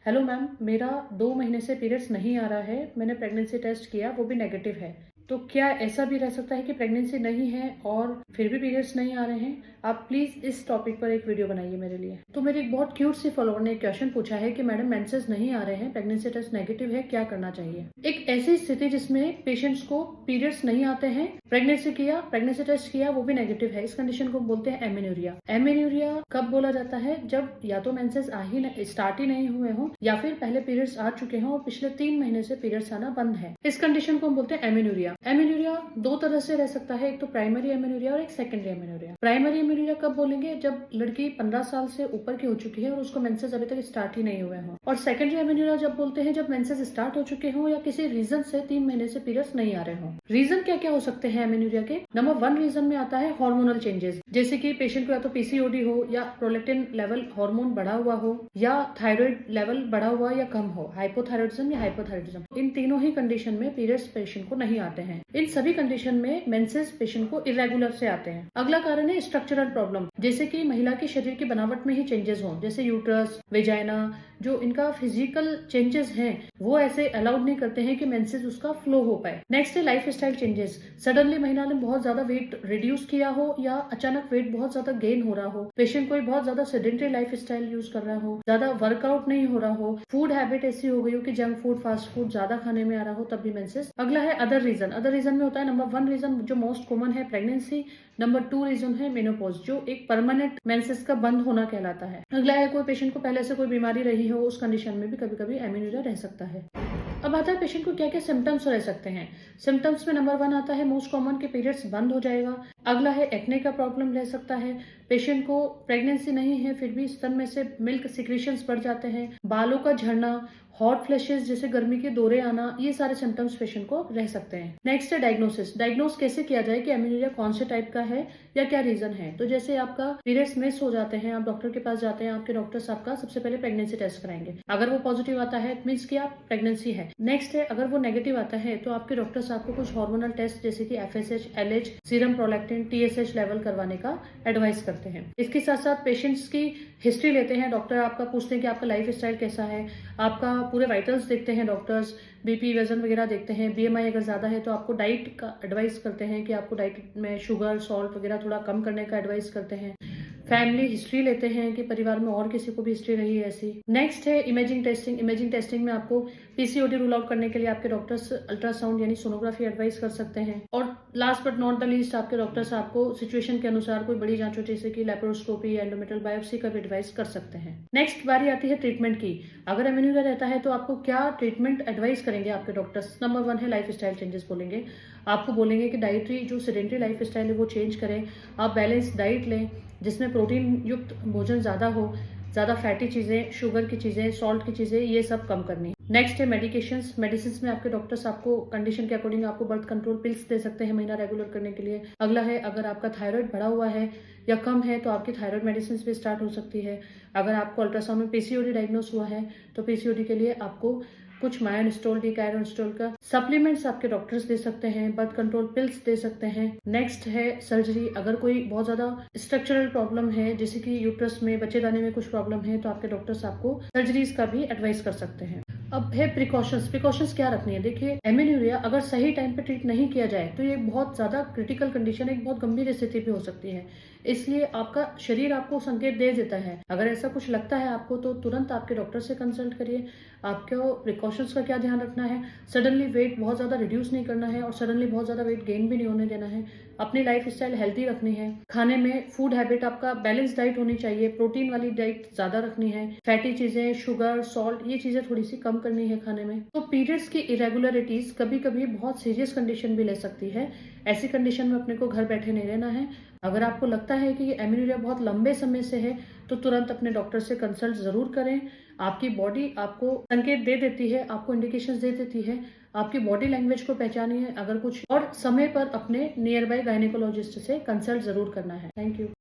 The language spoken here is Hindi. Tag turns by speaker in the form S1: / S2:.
S1: हेलो मैम, मेरा 2 महीने से पीरियड्स नहीं आ रहा है। मैंने प्रेगनेंसी टेस्ट किया, वो भी नेगेटिव है। तो क्या ऐसा भी रह सकता है कि प्रेगनेंसी नहीं है और फिर भी पीरियड्स नहीं आ रहे हैं? आप प्लीज इस टॉपिक पर एक वीडियो बनाइए मेरे लिए। तो मेरी एक बहुत क्यूट सी फॉलोअर ने एक क्वेश्चन पूछा है कि मैडम मेंसेस नहीं आ रहे हैं, प्रेगनेंसी टेस्ट नेगेटिव है, क्या करना चाहिए? एक ऐसी स्थिति जिसमें पेशेंट्स को पीरियड्स नहीं आते हैं, प्रेगनेंसी टेस्ट किया, वो भी नेगेटिव है, इस कंडीशन को बोलते हैं एमेन्यूरिया। एमेन्यूरिया कब बोला जाता है? जब या तो मेंसेस स्टार्ट ही नहीं हुए हों या फिर पहले पीरियड्स आ चुके हों और पिछले 3 महीने से पीरियड्स आना बंद है। इस कंडीशन को हम बोलते हैं एमेन्यूरिया। एमेन्यूरिया 2 तरह से रह सकता है, एक तो प्राइमरी एमेन्यूरिया और एक सेकेंडरी एमेन्यूरिया। प्राइमरी एमेन्यूरिया कब बोलेंगे? जब लड़की 15 साल से ऊपर की हो चुकी है और उसको मेंसेस अभी तक स्टार्ट ही नहीं हुए हों। और सेकेंडरी एमेन्यूरिया जब बोलते हैं जब मेंसेस स्टार्ट हो चुके हों या किसी रीजन से 3 महीने से पीरियड्स नहीं आ रहे हों। रीजन क्या क्या हो सकते हैं एमेन्यूरिया के? नंबर 1 रीजन में आता है हार्मोनल चेंजेस, जैसे कि पेशेंट को या तो पीसीओडी हो या प्रोलैक्टिन लेवल हार्मोन बढ़ा हुआ हो या थायराइड लेवल बढ़ा हुआ या कम हो, हाइपोथायराइडिज्म या हाइपोथायराइडिज्म। इन तीनों ही कंडीशन में पीरियड्स पेशेंट को नहीं आते हैं। इन सभी कंडीशन में मेंसेस पेशेंट को इरेगुलर से आते हैं। अगला कारण है स्ट्रक्चरल प्रॉब्लम, जैसे कि महिला के शरीर की बनावट में ही चेंजेस हों, जैसे यूट्रस, वेजाइना, जो इनका फिजिकल चेंजेस हैं वो ऐसे अलाउड नहीं करते हैं कि मेंसेस उसका फ्लो हो पाए। नेक्स्ट है लाइफ स्टाइल चेंजेस। सडनली महिला ने बहुत ज्यादा वेट रिड्यूस किया हो या अचानक वेट बहुत ज्यादा गेन हो रहा हो, पेशेंट कोई बहुत ज्यादा सेडेंटरी लाइफ स्टाइल यूज कर रहा हो, ज्यादा वर्कआउट नहीं हो रहा हो, फूड हैबिट ऐसी हो गई हो कि जंक फूड, फास्ट फूड ज्यादा खाने में आ रहा हो, तब भी मेंसेस। अगला है अदर रीजन। अदर रीजन में होता है नंबर 1 रीजन जो मोस्ट कॉमन है प्रेगनेंसी, नंबर 2 रीजन है मेनोपॉज, जो एक परमानेंट मेंसेस का बंद होना कहलाता है। अगला है कोई पेशेंट को पहले से कोई बीमारी रही हो, उस कंडीशन में भी कभी कभी एमेन्यूरिया रह सकता है। अब आता है पेशेंट को क्या क्या सिम्टम्स रह सकते हैं। सिम्टम्स में नंबर 1 आता है मोस्ट कॉमन के पीरियड्स बंद हो जाएगा। अगला है एक्ने का प्रॉब्लम रह सकता है, पेशेंट को प्रेगनेंसी नहीं है फिर भी स्तन में से मिल्क सिक्रीशंस बढ़ जाते हैं, बालों का झड़ना, हॉट फ्लैशेस जैसे गर्मी के दौरे आना, ये सारे सिम्टम्स पेशेंट को रह सकते हैं। नेक्स्ट है डायग्नोसिस। डायग्नोस कैसे किया जाए कि एमेन्यूरिया कौन से टाइप का है या क्या रीजन है? तो जैसे आपका पीरियड्स मिस हो जाते हैं, आप डॉक्टर के पास जाते हैं, आपके डॉक्टर्स आपका सबसे पहले प्रेगनेंसी टेस्ट कराएंगे। अगर वो पॉजिटिव आता है मीन्स कि आप प्रेगनेंसी है। नेक्स्ट है अगर वो नेगेटिव आता है तो आपके डॉक्टर्स आपको कुछ हार्मोनल टेस्ट जैसे कि FSH, LH, serum prolactin, TSH level करवाने का एडवाइस करते हैं। इसके साथ साथ पेशेंट्स की हिस्ट्री लेते हैं डॉक्टर, आपका पूछते हैं कि आपका लाइफ स्टाइल कैसा है, आपका पूरे वाइटल्स देखते हैं डॉक्टर्स, BP, वजन वगैरह देखते हैं। BMI अगर ज्यादा है तो आपको डाइट का एडवाइस करते हैं कि आपको डाइट में शुगर, सॉल्ट वगैरह थोड़ा कम करने का एडवाइस करते हैं। फैमिली हिस्ट्री लेते हैं कि परिवार में और किसी को भी हिस्ट्री रही है ऐसी। नेक्स्ट है इमेजिंग टेस्टिंग। इमेजिंग टेस्टिंग में आपको PCOD रूल आउट करने के लिए आपके डॉक्टर्स अल्ट्रासाउंड यानी सोनोग्राफी एडवाइस कर सकते हैं। और last but not the least आपके डॉक्टर्स आपको सिचुएशन के अनुसार कोई बड़ी जांच हो जैसे कि लेप्रोस्कोपी, एंडोमेट्रियल बायोप्सी का भी एडवाइस कर सकते हैं। नेक्स्ट बारी आती है ट्रीटमेंट की। अगर एमेन्यूरिया रहता है तो आपको क्या ट्रीटमेंट एडवाइस करेंगे आपके डॉक्टर्स? नंबर 1 है लाइफ स्टाइल चेंजेस बोलेंगे। आपको बोलेंगे कि डाइटरी जो सेडेंटरी लाइफ स्टाइल है वो चेंज करें, आप बैलेंस डाइट लें जिसमें प्रोटीन युक्त भोजन ज्यादा हो, ज्यादा फैटी चीजें, शुगर की चीजें, सॉल्ट की चीजें, ये सब कम करनी है। नेक्स्ट है मेडिकेशंस। मेडिसिन में आपके डॉक्टर्स आपको कंडीशन के अकॉर्डिंग आपको बर्थ कंट्रोल पिल्स दे सकते हैं महीना रेगुलर करने के लिए। अगला है अगर आपका थायराइड बढ़ा हुआ है या कम है तो आपकी थायराइड मेडिसिन भी स्टार्ट हो सकती है। अगर आपको अल्ट्रासाउंड में PCOD डायग्नोस हुआ है तो PCOD के लिए आपको कुछ मायोनिस्टोल, डिकायरोनिस्टोल का सप्लीमेंट्स आपके डॉक्टर्स दे सकते हैं, बर्थ कंट्रोल पिल्स दे सकते हैं। नेक्स्ट है सर्जरी। अगर कोई बहुत ज्यादा स्ट्रक्चरल प्रॉब्लम है जैसे कि यूट्रस में, बच्चेदानी में कुछ प्रॉब्लम है तो आपके डॉक्टर्स आपको सर्जरीज का भी एडवाइस कर सकते हैं। अब है प्रिकॉशंस। प्रिकॉशंस क्या रखनी है? देखिए एमेन्यूरिया अगर सही टाइम पे ट्रीट नहीं किया जाए तो ये बहुत ज्यादा क्रिटिकल कंडीशन, एक बहुत गंभीर स्थिति भी हो सकती है। इसलिए आपका शरीर आपको संकेत दे देता है। अगर ऐसा कुछ लगता है आपको तो तुरंत आपके डॉक्टर से कंसल्ट करिए। आपको प्रिकॉशंस का क्या ध्यान रखना है? सडनली वेट बहुत ज्यादा रिड्यूस नहीं करना है और सडनली बहुत ज्यादा वेट गेन भी नहीं होने देना है। अपनी लाइफ स्टाइल हेल्थी रखनी है। खाने में फूड हैबिट आपका बैलेंस डाइट होनी चाहिए, प्रोटीन वाली डाइट ज्यादा रखनी है, फैटी चीजें, शुगर, सॉल्ट, ये चीजें थोड़ी सी कम करनी है खाने में। तो पीरियड्स की इरेगुलरिटीज कभी कभी बहुत सीरियस कंडीशन भी ले सकती है। ऐसी कंडीशन में अपने को घर बैठे नहीं रहना है। अगर आपको लगता है कि ये एमेन्यूरिया बहुत लंबे समय से है तो तुरंत अपने डॉक्टर से कंसल्ट जरूर करें। आपकी बॉडी आपको संकेत दे देती है, आपको इंडिकेशंस दे देती है, आपकी बॉडी लैंग्वेज को पहचानिए। अगर कुछ और समय पर अपने नियर बाय गायनेकोलॉजिस्ट से कंसल्ट जरूर करना है। Thank you.